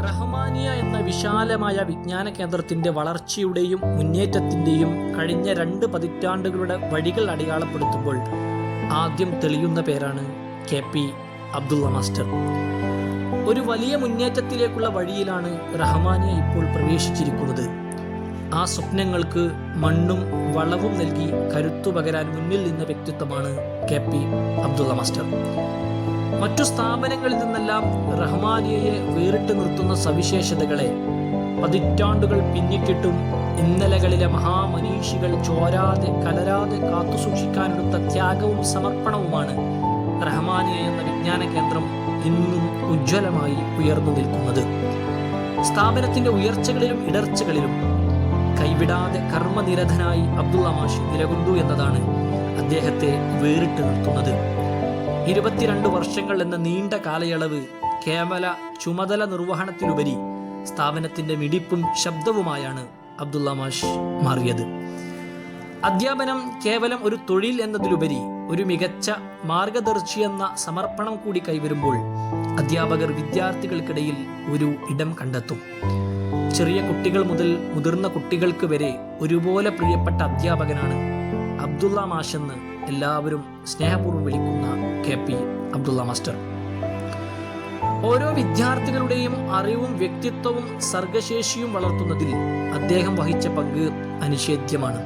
റഹ്മാനിയ എന്ന വിശാലമായ വിജ്ഞാന കേന്ദ്രത്തിന്റെ വളർച്ചയുടെയും മുന്നേറ്റത്തിന്റെയും കഴിഞ്ഞ 2 പതിറ്റാണ്ടുകളുടെ വഴികൾ അടയാളപ്പെടുത്തുമ്പോൾ ആദ്യം തെളിയുന്ന പേരാണ് KP അബ്ദുള്ള മാസ്റ്റർ. ഒരു വലിയ മുന്നേറ്റത്തിലേക്കുള്ള വഴിയിലാണ് റഹ്മാനിയ ഇപ്പോൾ പ്രവേശിച്ചിരിക്കുന്നത്. ആ സ്വപ്നങ്ങൾക്ക് മണ്ണും വളവും നൽകി കരുത്തു പകരാൻ മുന്നിൽ നിന്ന വ്യക്തിത്വമാണ് KP അബ്ദുള്ള മാസ്റ്റർ. മറ്റു സ്ഥാപനങ്ങളിൽ നിന്നെല്ലാം റഹ്മാനിയയെ വേറിട്ട് നിർത്തുന്ന സവിശേഷതകളെ പതിറ്റാണ്ടുകൾ പിന്നിട്ടിട്ടും ഇന്നലകളിലെ മഹാമനീഷികൾ ചോരാതെ കലരാതെ കാത്തുസൂക്ഷിക്കാനെടുത്ത ത്യാഗവും സമർപ്പണവുമാണ് റഹ്മാനിയ എന്ന വിജ്ഞാന കേന്ദ്രം ഇന്നും ഉജ്ജ്വലമായി ഉയർന്നു നിൽക്കുന്നത്. സ്ഥാപനത്തിന്റെ ഉയർച്ചകളിലും ഇടർച്ചകളിലും കൈവിടാതെ കർമ്മനിരതനായി അബ്ദുള്ള മാഷ് നിലകൊണ്ടു എന്നതാണ് അദ്ദേഹത്തെ വേറിട്ട് നിർത്തുന്നത്. 22 വർഷങ്ങൾ എന്ന നീണ്ട കാലയളവ് കേവല ചുമതല നിർവഹണത്തിലുപരി സ്ഥാപനത്തിന്റെ മിടിപ്പും ശബ്ദവുമായാണ് അബ്ദുള്ള മാഷ് മാറിയത്. അധ്യാപനം കേവലം ഒരു തൊഴിൽ എന്നതിലുപരി ഒരു മികച്ച മാർഗദർശി എന്ന സമർപ്പണം കൂടി കൈവരുമ്പോൾ അധ്യാപകർ വിദ്യാർത്ഥികൾക്കിടയിൽ ഒരു ഇടം കണ്ടെത്തും. ചെറിയ കുട്ടികൾ മുതൽ മുതിർന്ന കുട്ടികൾക്ക് വരെ ഒരുപോലെ പ്രിയപ്പെട്ട അധ്യാപകനാണ് അബ്ദുള്ള മാഷെന്ന് എല്ലാവരും സ്നേഹപൂർവ്വം വിളിക്കുന്ന KP അബ്ദുള്ള മാസ്റ്റർ. ഓരോ വിദ്യാർത്ഥികളുടെയും അറിവും വ്യക്തിത്വവും സർഗശേഷിയും വളർത്തുന്നതിൽ അദ്ദേഹം വഹിച്ച പങ്ക് അനിഷേധ്യമാണ്.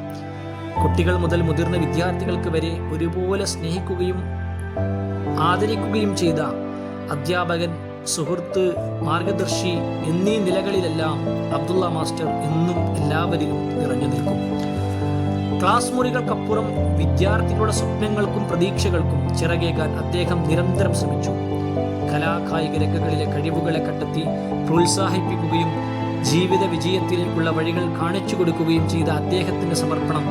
കുട്ടികൾ മുതൽ മുതിർന്ന വിദ്യാർത്ഥികൾക്ക് വരെ ഒരുപോലെ സ്നേഹിക്കുകയും ആദരിക്കുകയും ചെയ്ത അധ്യാപകൻ, സുഹൃത്ത്, മാർഗദർശി എന്നീ നിലകളിലെല്ലാം അബ്ദുള്ള മാസ്റ്റർ എന്നും എല്ലാവരിലും നിറഞ്ഞു നിൽക്കും. ക്ലാസ് മുറികൾക്കപ്പുറം വിദ്യാർത്ഥികളുടെ സ്വപ്നങ്ങൾക്കും പ്രതീക്ഷകൾക്കും ചിറകേകാൻ അദ്ദേഹം നിരന്തരം ശ്രമിച്ചു. കലാകായിക രംഗങ്ങളിലെ കഴിവുകളെ കണ്ടെത്തി പ്രോത്സാഹിപ്പിക്കുകയും ജീവിത വിജയത്തിലേക്കുള്ള വഴികൾ കാണിച്ചു കൊടുക്കുകയും ചെയ്ത അദ്ദേഹത്തിന്റെ സമർപ്പണം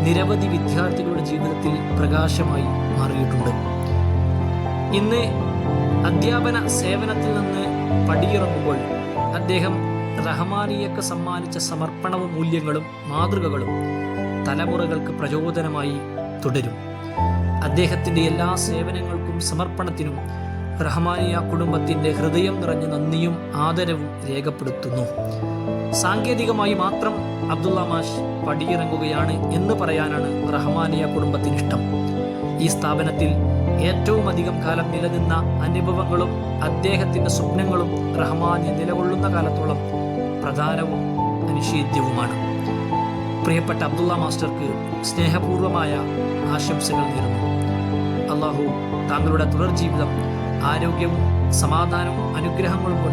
നിരവധി വിദ്യാർത്ഥികളുടെ ജീവിതത്തിൽ പ്രകാശമായി മാറിയിട്ടുണ്ട്. ഇന്ന് അധ്യാപന സേവനത്തിൽ നിന്ന് പടിയിറങ്ങുമ്പോൾ അദ്ദേഹം റഹ്മാനിയക്ക് സമ്മാനിച്ച സമർപ്പണവും മൂല്യങ്ങളും മാതൃകകളും തലമുറകൾക്ക് പ്രചോദനമായി തുടരും. അദ്ദേഹത്തിന്റെ എല്ലാ സേവനങ്ങൾക്കും സമർപ്പണത്തിനും റഹ്മാനിയ കുടുംബത്തിന്റെ ഹൃദയം നിറഞ്ഞ നന്ദിയും ആദരവും രേഖപ്പെടുത്തുന്നു. സാങ്കേതികമായി മാത്രം അബ്ദുള്ള മാഷ് പടിയിറങ്ങുകയാണ് എന്ന് പറയാനാണ് റഹ്മാനിയ കുടുംബത്തിനിഷ്ടം. ഈ സ്ഥാപനത്തിൽ ഏറ്റവും അധികം കാലം നിലനിന്ന അനുഭവങ്ങളും അദ്ദേഹത്തിന്റെ സ്വപ്നങ്ങളും റഹ്മാനിയ നിലകൊള്ളുന്ന കാലത്തോളം പ്രധാനവും അനിഷേധ്യവുമാണ്. പ്രിയപ്പെട്ട അബ്ദുള്ള മാസ്റ്റർക്ക് സ്നേഹപൂർവമായ ആശംസകൾ നേരുന്നു. അള്ളാഹു താങ്കളുടെ തുടർ ജീവിതം ആരോഗ്യവും സമാധാനവും അനുഗ്രഹങ്ങളും കൊണ്ട്